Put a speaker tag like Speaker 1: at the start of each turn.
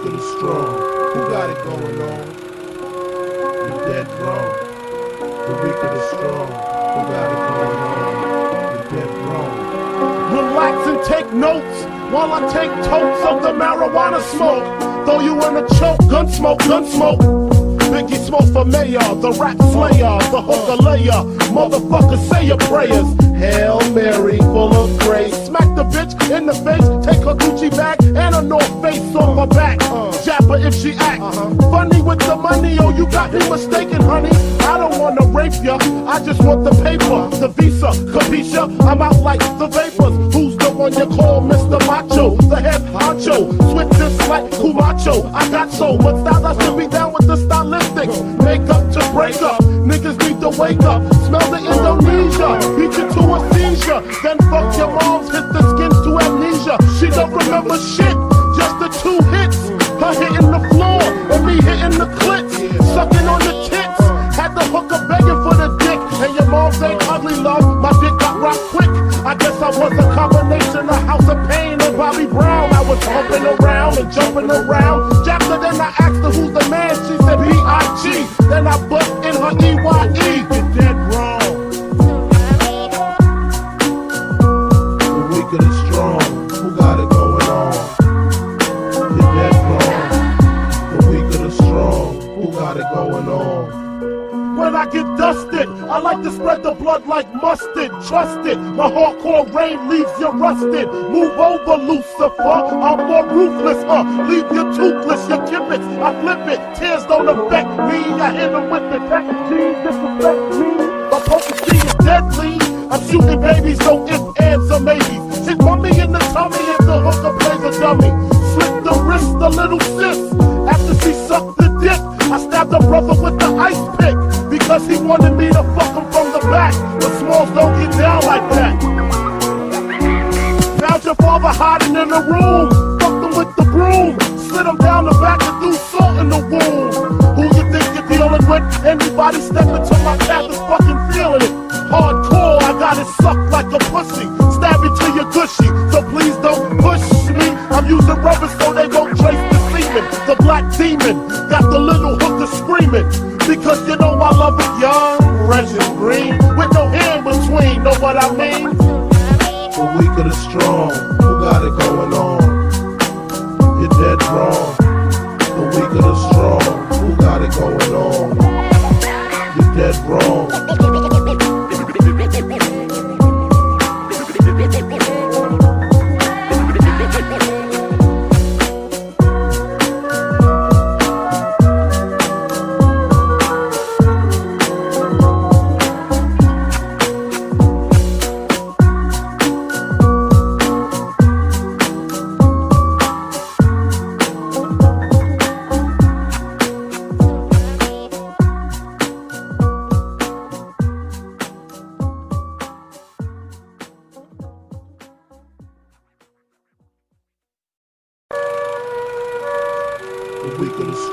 Speaker 1: weak or the strong? Who got it going on? You're dead wrong. The weak or the strong? Who got it going on? You're dead wrong. Relax and take notes while I take totes of the marijuana smoke. Throw you in a choke, gun smoke, gun smoke. Biggie smoke for mayor, the rap slayer, the hooker layer. Motherfucker, say your prayers. Hail Mary, full of grace. Smack the bitch in the face, take her Gucci bag and a North Face on her back. Jab her if she act funny with the money. Oh, you got me mistaken, honey. I don't wanna rape ya, I just want the paper, the visa, capisha. I'm out like the vapors. Who's the one you call Mr. Macho? The head honcho, swiftness like Kumacho. I got so much style, I should be down with the stylistics. Make up to break up, niggas need to wake up. Smell the Indonesia, beat you to a seizure. Then fuck your moms, hit the skins to amnesia. She don't remember shit, just the 2 hits. Her hitting the floor, and me hitting the clits. Sucking on the tits, had the hooker begging for the dick. And your moms ain't ugly, love, my dick got rocked quick. I guess I was a combination of House of Pain and Bobby Brown. I was humping around and jumping around. Jackson, then I asked her who's the man. She said B.I.G. Then I bust in her E.Y.E. You're dead wrong. The weak or the strong, who got it going on? You're dead wrong. The weak or the strong, who got it going on? When I get dusted, I like to spread the blood like mustard. Trust it, my hardcore rain leaves you rusted. Move over, Lucifer, I'm more ruthless, leave you toothless, you kip it, I flip it. Tears don't affect me, I hit them with the tech. Jeans disrespect me, my potency is deadly. I'm shooting babies, no ifs, ands, or maybes. Hit mommy in the tummy if the hooker plays a dummy. Slit the wrist, a little sis, after she sucked the dick. I stabbed a brother with the ice pick because he wanted me to fuck him from the back. But Smalls don't get down like that. Found your father hiding in the room, fucked him with the broom, slid him down the back and threw salt in the wound. Who you think you're dealing with? Anybody step into my path is fucking feeling it. Hardcore, I got it sucked like a pussy. Stab it till you're gushy, so please don't push me. I'm using rubber so they won't trace the semen. The black demon got the little hooker screaming, because you know I love it young, fresh and green, with no hair in between, know what I mean? The weak or the strong, who got it going on? You're dead wrong. The weak or the strong, who got it going on? You're dead wrong. The weak or the strong.